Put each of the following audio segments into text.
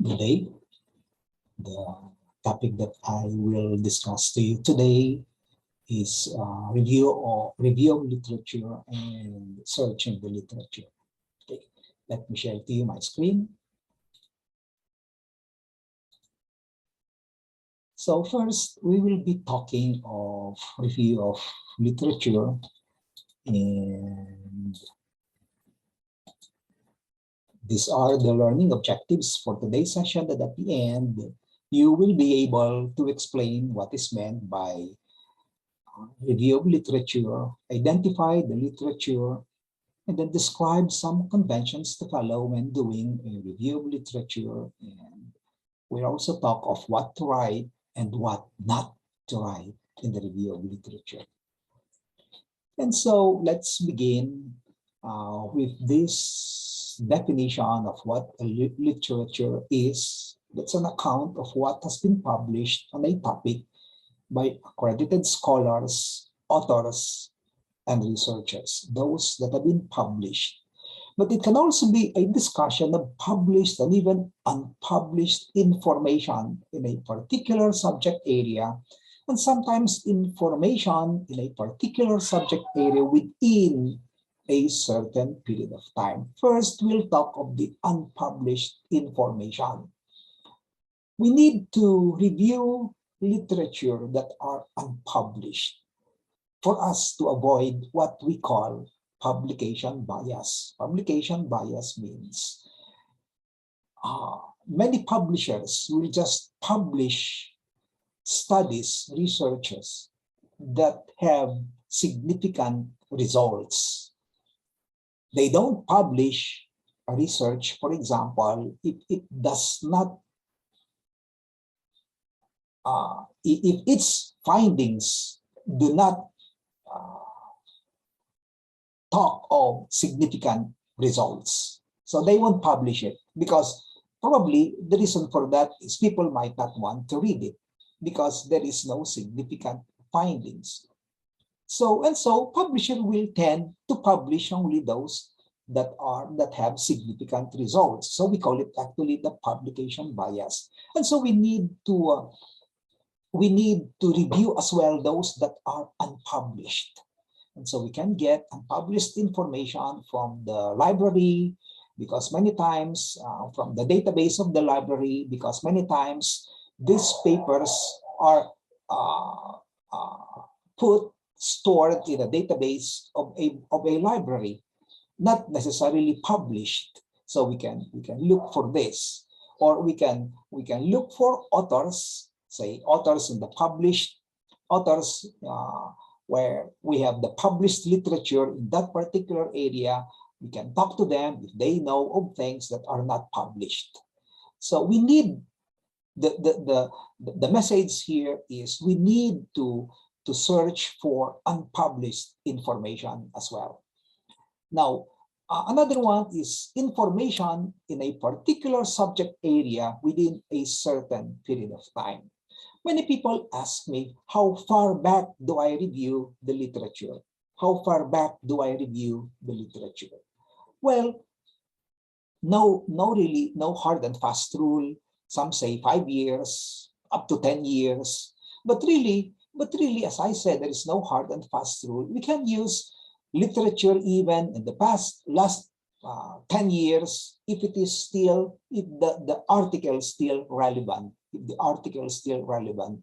Good day. The topic that I will discuss to you today is review of literature and searching the literature. Okay, let me share to you my screen. So first, we will be talking of review of literature, and these are the learning objectives for today's session. That at the end, you will be able to explain what is meant by review of literature, identify the literature, and then describe some conventions to follow when doing a review of literature. And we also talk of what to write and what not to write in the review of literature. And so let's begin with this definition of what a literature is. That's an account of what has been published on a topic by accredited scholars, authors, and researchers, those that have been published. But it can also be a discussion of published and even unpublished information in a particular subject area, and sometimes information in a particular subject area within a certain period of time. First, we'll talk of the unpublished information. We need to review literature that are unpublished for us to avoid what we call publication bias. Publication bias means many publishers will just publish studies, researches that have significant results. They don't publish a research, for example, if it does not, if its findings do not talk of significant results. So they won't publish it because probably the reason for that is people might not want to read it because there is no significant findings. So publisher will tend to publish only those that have significant results. So we call it actually the publication bias. And so we need to review as well those that are unpublished. And so we can get unpublished information from the library, because many times from the database of the library, because many times these papers are stored in a database of a library, not necessarily published. So we can look for this, or we can look for authors, say authors in the published authors, where we have the published literature in that particular area. We can talk to them if they know of things that are not published. So we need the message here is we need to search for unpublished information as well. Now, another one is information in a particular subject area within a certain period of time. Many people ask me, how far back do I review the literature? How far back do I review the literature? Well, no hard and fast rule. Some say 5 years, up to 10 years. But really, as I said, there is no hard and fast rule. We can use literature even in the last 10 years, if it is still, if the article is still relevant, if the article is still relevant.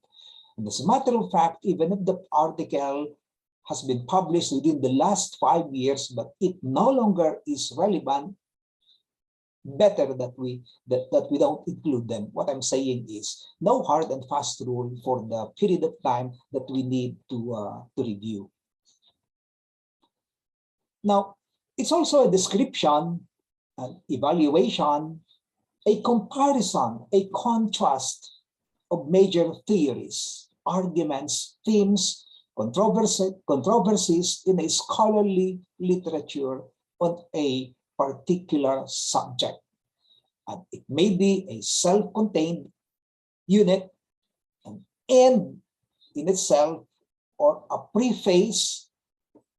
And as a matter of fact, even if the article has been published within the last 5 years, but it no longer is relevant, better that we don't include them. What I'm saying is no hard and fast rule for the period of time that we need to review. Now, it's also a description, an evaluation, a comparison, a contrast of major theories, arguments, themes, controversies in a scholarly literature on a particular subject. And it may be a self-contained unit, an end in itself, or a preface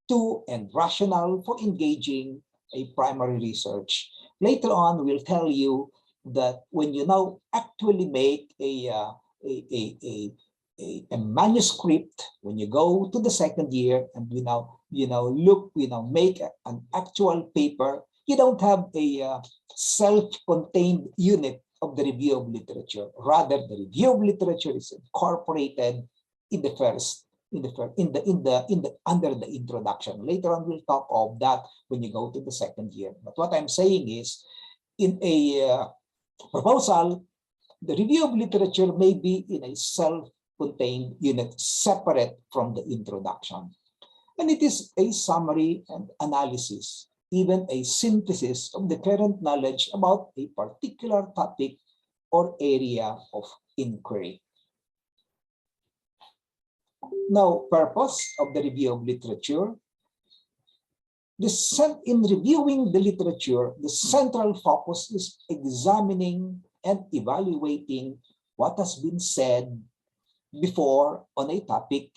to and rationale for engaging a primary research. Later on, we'll tell you that when you now actually make a, a, a, a manuscript, when you go to the second year and make an actual paper, you don't have a self-contained unit of the review of literature. Rather, the review of literature is incorporated in the first, under the introduction. Later on, we'll talk of that when you go to the second year. But what I'm saying is, in a proposal, the review of literature may be in a self-contained unit separate from the introduction. And it is a summary and analysis, even a synthesis of the current knowledge about a particular topic or area of inquiry. Now, purpose of the review of literature. In reviewing the literature, the central focus is examining and evaluating what has been said before on a topic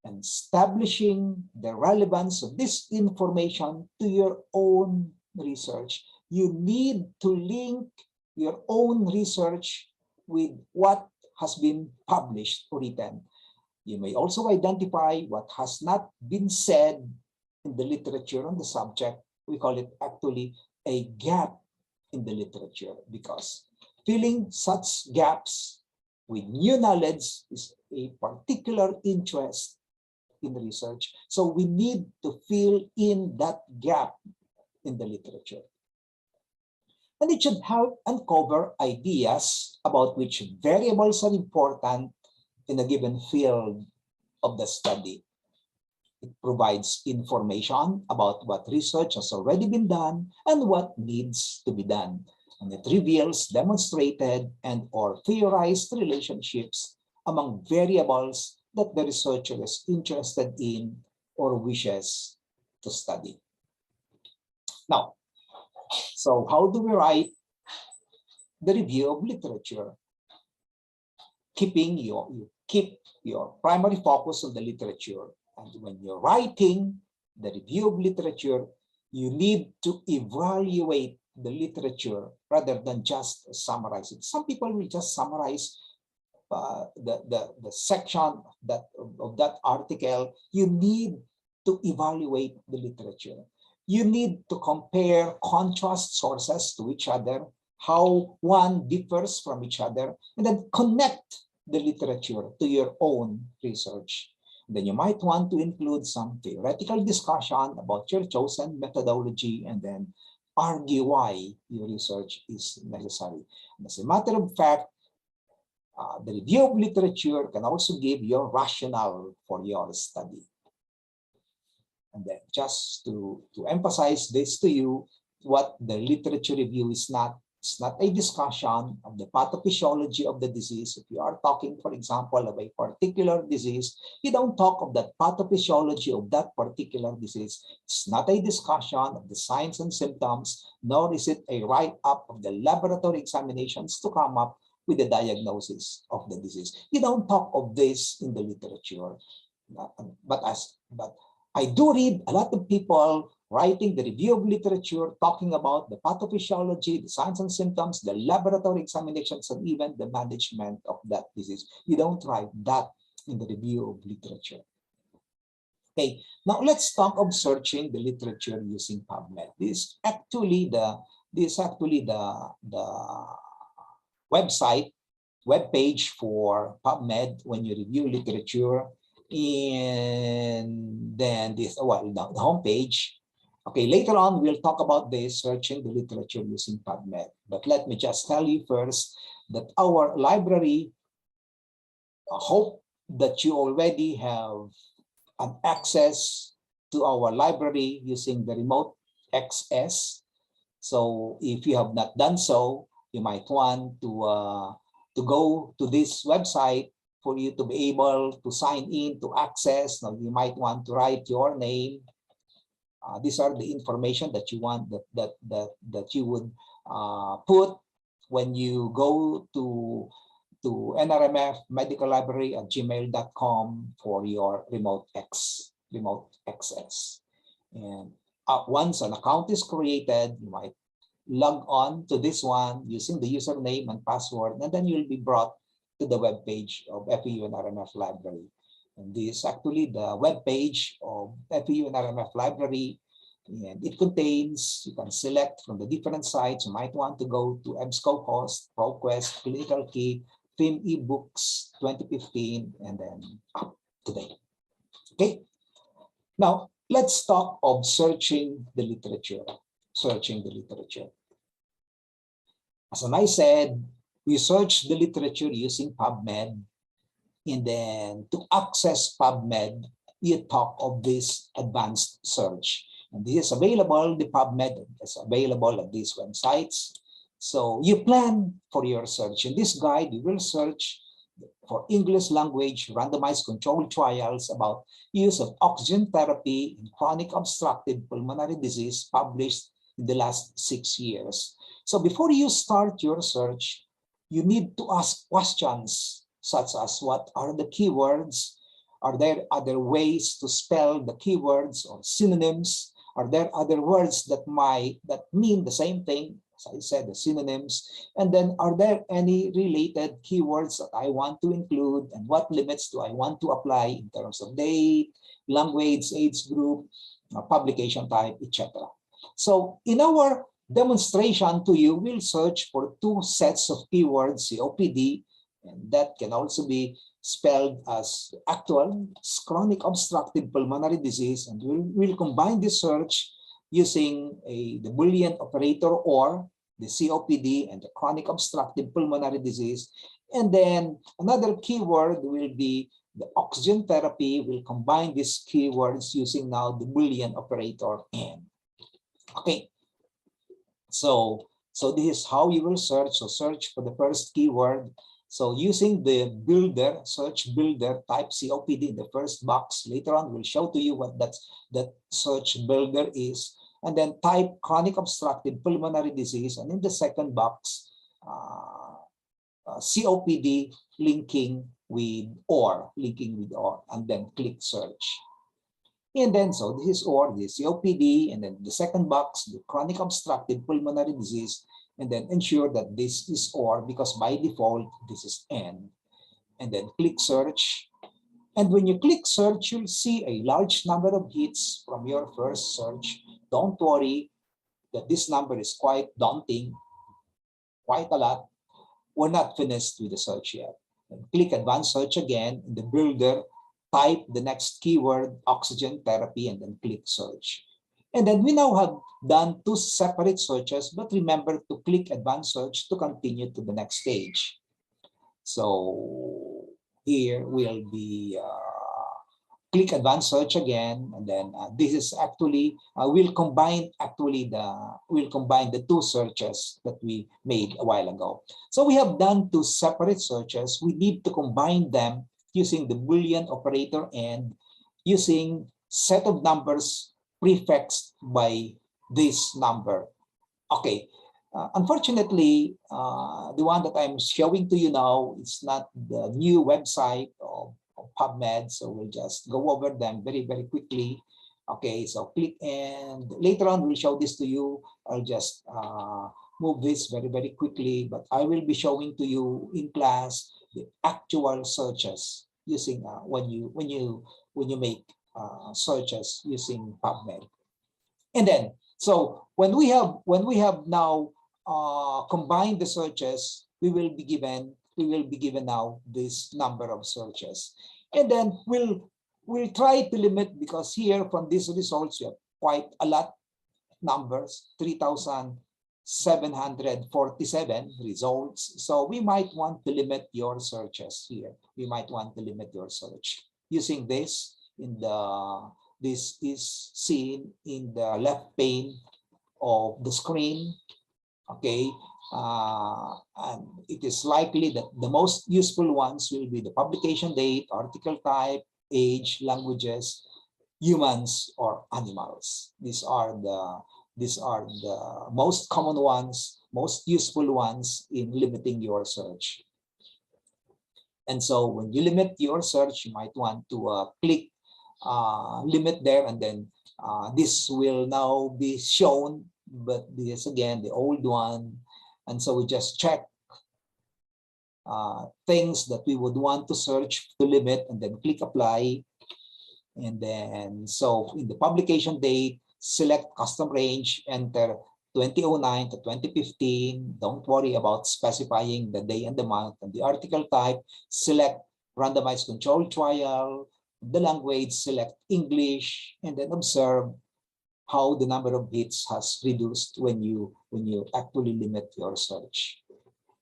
and establishing the relevance of this information to your own research. You need to link your own research with what has been published or written. You may also identify what has not been said in the literature on the subject. We call it actually a gap in the literature, because filling such gaps with new knowledge is a particular interest in research. So we need to fill in that gap in the literature. And it should help uncover ideas about which variables are important in a given field of the study. It provides information about what research has already been done and what needs to be done. And it reveals demonstrated and or theorized relationships among variables that the researcher is interested in or wishes to study. Now, so how do we write the review of literature? You keep your primary focus on the literature. And when you're writing the review of literature, you need to evaluate the literature rather than just summarize it. Some people will just summarize the section of that article. You need to evaluate the literature. You need to compare contrast sources to each other, how one differs from each other, and then connect the literature to your own research. Then you might want to include some theoretical discussion about your chosen methodology and then argue why your research is necessary. And as a matter of fact, the review of literature can also give your rationale for your study. And then just to emphasize this to you, what the literature review is not, it's not a discussion of the pathophysiology of the disease. If you are talking, for example, of a particular disease, you don't talk of the pathophysiology of that particular disease. It's not a discussion of the signs and symptoms, nor is it a write-up of the laboratory examinations to come up with the diagnosis of the disease. You don't talk of this in the literature. But I do read a lot of people writing the review of literature, talking about the pathophysiology, the signs and symptoms, the laboratory examinations, and even the management of that disease. You don't write that in the review of literature. Okay, now let's talk of searching the literature using PubMed. This is actually the web page for PubMed when you review literature. And then this, the home page. Okay, later on, we'll talk about this, searching the literature using PubMed. But let me just tell you first that our library, I hope that you already have an access to our library using the remote access. So if you have not done so, you might want to go to this website for you to be able to sign in, to access. Now, you might want to write your name. These are the information that you want, that you would put when you go to NRMF Medical Library at gmail.com for your remote access. And once an account is created, you might log on to this one using the username and password, and then you'll be brought to the web page of FEU and RMF library. And this is actually the web page of FEU and RMF library. And it contains, you can select from the different sites. You might want to go to EBSCO host, ProQuest, Clinical Key, FIM eBooks 2015, and then up to date. Okay. Now, let's talk of searching the literature. Searching the literature. As I said, we search the literature using PubMed. And then to access PubMed, you talk of this advanced search. And this is available, the PubMed is available at these websites. So you plan for your search. In this guide, you will search for English language randomized controlled trials about use of oxygen therapy in chronic obstructive pulmonary disease published in the last 6 years. So before you start your search, you need to ask questions such as what are the keywords? Are there other ways to spell the keywords or synonyms? Are there other words that mean the same thing? As I said, the synonyms. And then are there any related keywords that I want to include, and what limits do I want to apply in terms of date, language, age group, publication type, etc. So in our demonstration to you, we'll search for 2 sets of keywords, COPD, and that can also be spelled as actual chronic obstructive pulmonary disease. And we'll combine this search using the Boolean operator or the COPD and the chronic obstructive pulmonary disease. And then another keyword will be the oxygen therapy. We'll combine these keywords using now the Boolean operator and. Okay. So this is how you will search. So search for the first keyword. So using the builder, search builder, type COPD in the first box. Later on, we'll show to you what that search builder is. And then type chronic obstructive pulmonary disease. And in the second box, COPD linking with or, and then click search. And then, so this is or, this is COPD, and then the second box, the chronic obstructive pulmonary disease, and then ensure that this is or, because by default, this is N. And then click search. And when you click search, you'll see a large number of hits from your first search. Don't worry that this number is quite daunting, quite a lot. We're not finished with the search yet. And click advanced search again in the builder, type the next keyword, oxygen therapy, and then click search. And then we now have done 2 separate searches, but remember to click advanced search to continue to the next stage. So here will be click advanced search again, and then this is actually we'll combine the 2 searches that we made a while ago. So we have done 2 separate searches. We need to combine them using the Boolean operator and using set of numbers prefixed by this number. Okay. Unfortunately, the one that I'm showing to you now is not the new website of PubMed, so we'll just go over them very, very quickly. Okay, so click, and later on we'll show this to you. I'll just move this very, very quickly, but I will be showing to you in class the actual searches using when you make searches using PubMed. And then, so when we have now combined the searches, we will be given now this number of searches. And then we'll try to limit, because here from these results you have quite a lot numbers, 3,747 results. So we might want to limit your searches here. We might want to limit your search using this. This is seen in the left pane of the screen. Okay, and it is likely that the most useful ones will be the publication date, article type, age, languages, humans or animals. These are the most common ones, most useful ones in limiting your search. And so when you limit your search, you might want to click limit there, and then this will now be shown but this again, the old one. And so we just check things that we would want to search to limit and then click apply. And then, so in the publication date, select custom range, enter 2009 to 2015. Don't worry about specifying the day and the month. And the article type, select randomized controlled trial. The language, select English, and then observe how the number of hits has reduced when you actually limit your search.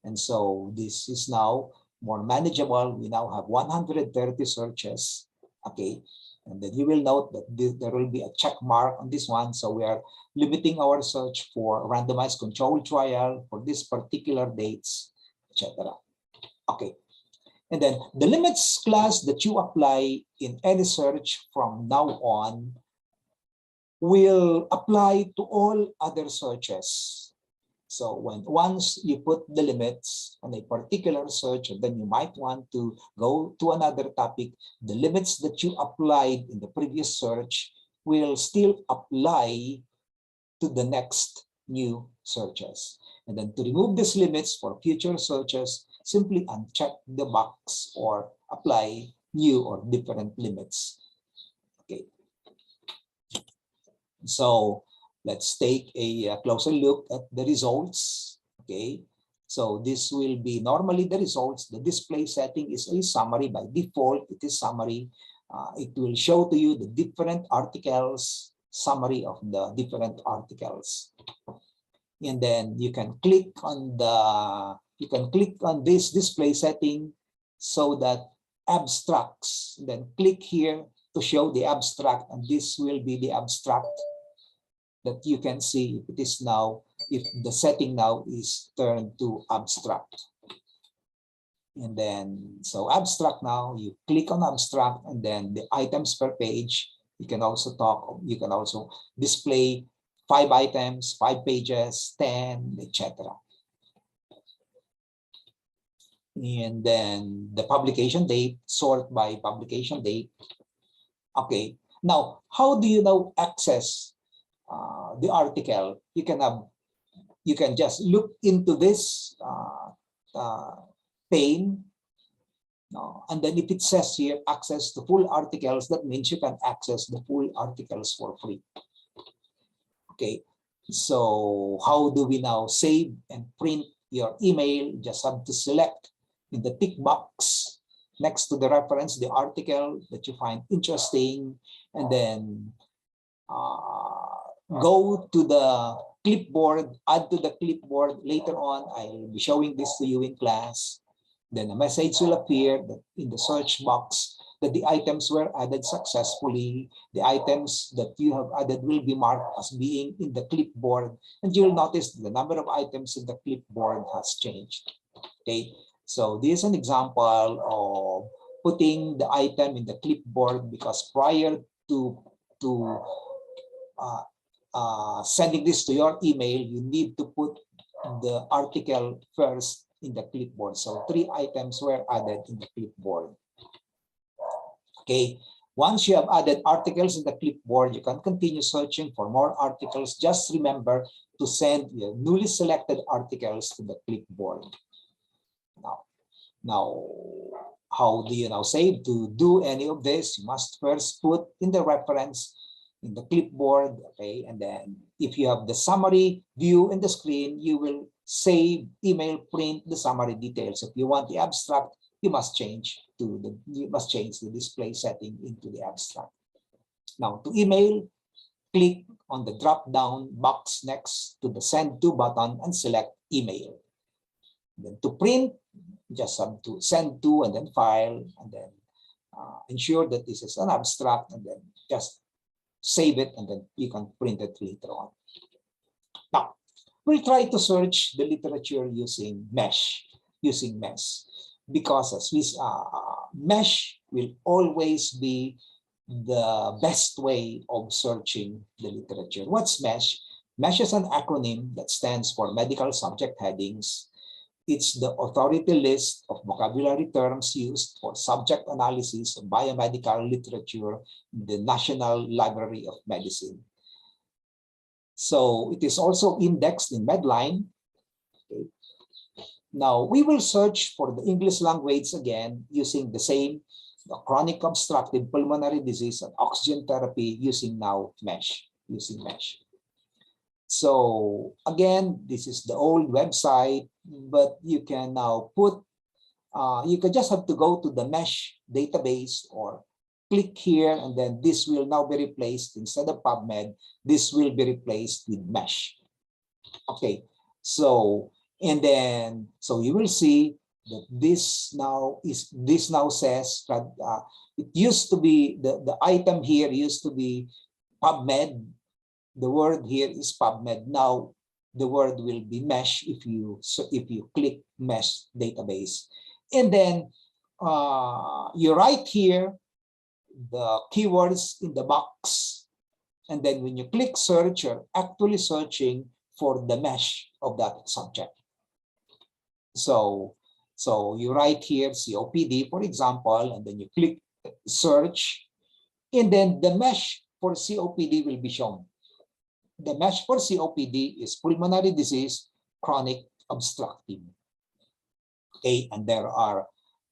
And so this is now more manageable. We now have 130 searches. Okay. And then you will note that there will be a check mark on this one. So we are limiting our search for randomized controlled trial for this particular dates, etc. Okay. And then the limits class that you apply in any search from now on will apply to all other searches. So once you put the limits on a particular search, then you might want to go to another topic. The limits that you applied in the previous search will still apply to the next new searches. And then to remove these limits for future searches, simply uncheck the box or apply new or different limits. Okay. So let's take a closer look at the results. Okay, so this will be normally the results. The display setting is a summary. By default, it is summary. It will show to you the different articles, summary of the different articles. And then you can click on this display setting so that abstracts, then click here to show the abstract, and this will be the abstract that you can see if it is now, if the setting now is turned to abstract. And then, so abstract now, you click on abstract, and then the items per page, you can also display 5 items, 5 pages, 10, etc. And then the publication date, sort by publication date. Okay, now, how do you now access the article? You can just look into this pane, and then if it says here access to full articles, that means you can access the full articles for free. Okay, so how do we now save and print your email? Just have to select in the tick box next to the reference the article that you find interesting, and then go to the clipboard, add to the clipboard. Later on, I'll be showing this to you in class. Then a message will appear that in the search box that the items were added successfully. The items that you have added will be marked as being in the clipboard, and you'll notice the number of items in the clipboard has changed. Okay, so this is an example of putting the item in the clipboard, because prior to sending this to your email, you need to put the article first in the clipboard. So 3 items were added in the clipboard. Okay, once you have added articles in the clipboard, you can continue searching for more articles. Just remember to send your newly selected articles to the clipboard. Now, how do you now save? To do any of this, you must first put in the reference in the clipboard. Okay, and then if you have the summary view in the screen, you will save, email, print the summary details. If you want the abstract, you must change the display setting into the abstract. Now, to email, click on the drop down box next to the send to button and select email. Then to print, just have to send to and then file, and then ensure that this is an abstract, and then just save it, and then you can print it later on. Now, we'll try to search the literature using mesh, because as we, mesh will always be the best way of searching the literature. What's mesh? Mesh is an acronym that stands for medical subject headings. It's the authority list of vocabulary terms used for subject analysis of biomedical literature in the National Library of Medicine. So it is also indexed in Medline. Okay. Now we will search for the English language again using the same the chronic obstructive pulmonary disease and oxygen therapy using now mesh, using mesh. So again, this is the old website, but you can now put, you can just have to go to the mesh database or click here, and then this will now be replaced instead of PubMed. This will be replaced with mesh. Okay, so and then so you will see that this now says that it used to be the item here used to be PubMed. The word here is PubMed. Now the word will be mesh if you click mesh database, and then you write here the keywords in the box, and then when you click search, you're actually searching for the mesh of that subject. So you write here COPD, for example, and then you click search, and then the mesh for COPD will be shown. The mesh for COPD is pulmonary disease, chronic obstructive. Okay, and there are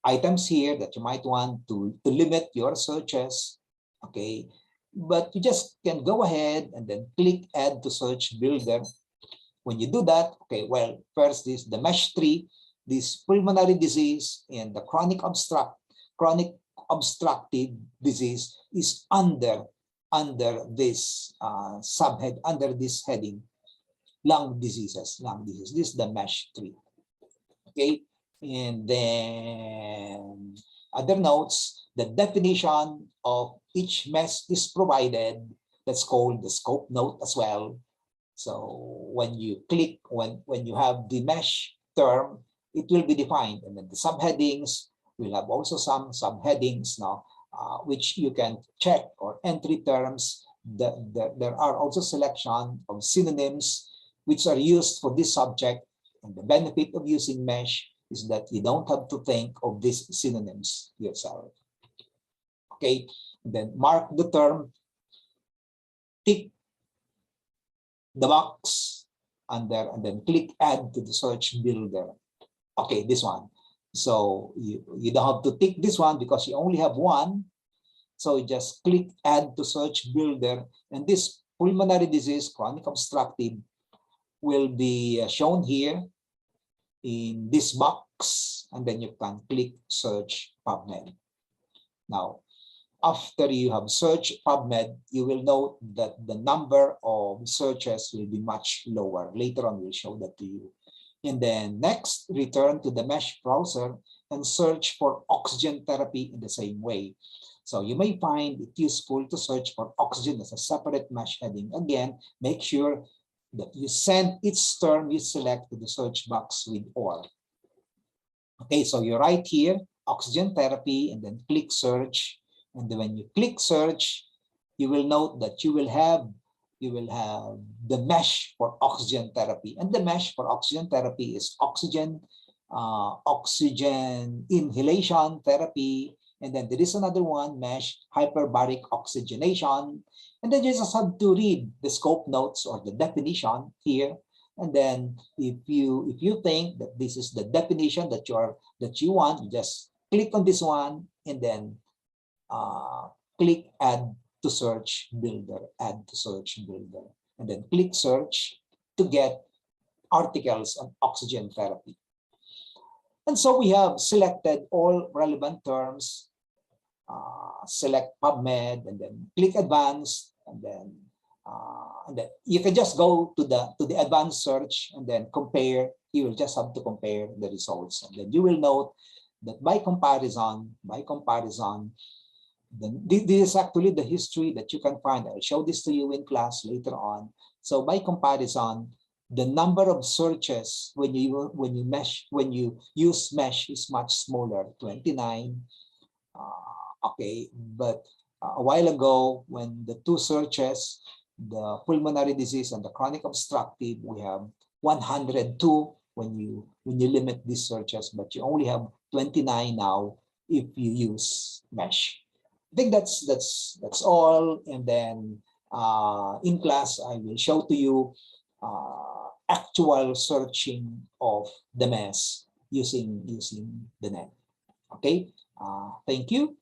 items here that you might want to limit your searches. Okay, but you just can go ahead and then click add to search builder. When you do that, okay, well, first is the mesh tree, this pulmonary disease and the chronic obstructive disease is under this subhead, under this heading, lung diseases. This is the mesh tree. Okay, and then other notes, the definition of each mesh is provided. That's called the scope note as well. So when you click, when you have the mesh term, it will be defined, and then the subheadings will have also some subheadings now, which you can check, or entry terms. There are also selection of synonyms which are used for this subject, and the benefit of using mesh is that you don't have to think of these synonyms yourself. Okay, and then mark the term, tick the box under, and then click add to the search builder. Okay, this one. So you don't have to tick this one because you only have one. So you just click add to search builder, and this pulmonary disease, chronic obstructive, will be shown here in this box, and then you can click search PubMed. Now, after you have searched PubMed, you will note that the number of searches will be much lower. Later on, we'll show that to you. And then next, return to the mesh browser and search for oxygen therapy in the same way. So you may find it useful to search for oxygen as a separate mesh heading. Again, make sure that you send each term you select to the search box with OR. Okay, so you write here, oxygen therapy, and then click search. And then when you click search, you will note that you will have the mesh for oxygen therapy. And the mesh for oxygen therapy is oxygen inhalation therapy. And then there is another one, mesh hyperbaric oxygenation. And then you just have to read the scope notes or the definition here. And then if you think that this is the definition that you want, you just click on this one, and then click add to search builder, add to search builder, and then click search to get articles on oxygen therapy. And so we have selected all relevant terms, select PubMed, and then click advanced, and then you can just go to the advanced search and then compare. You will just have to compare the results, and then you will note that by comparison, this is actually the history that you can find. I'll show this to you in class later on. So by comparison, the number of searches when you use mesh is much smaller, 29. Okay, but a while ago, when the two searches, the pulmonary disease and the chronic obstructive, we have 102 when you limit these searches, but you only have 29 now if you use mesh. I think that's all, and then in class, I will show to you actual searching of the mass using the net. Okay, thank you.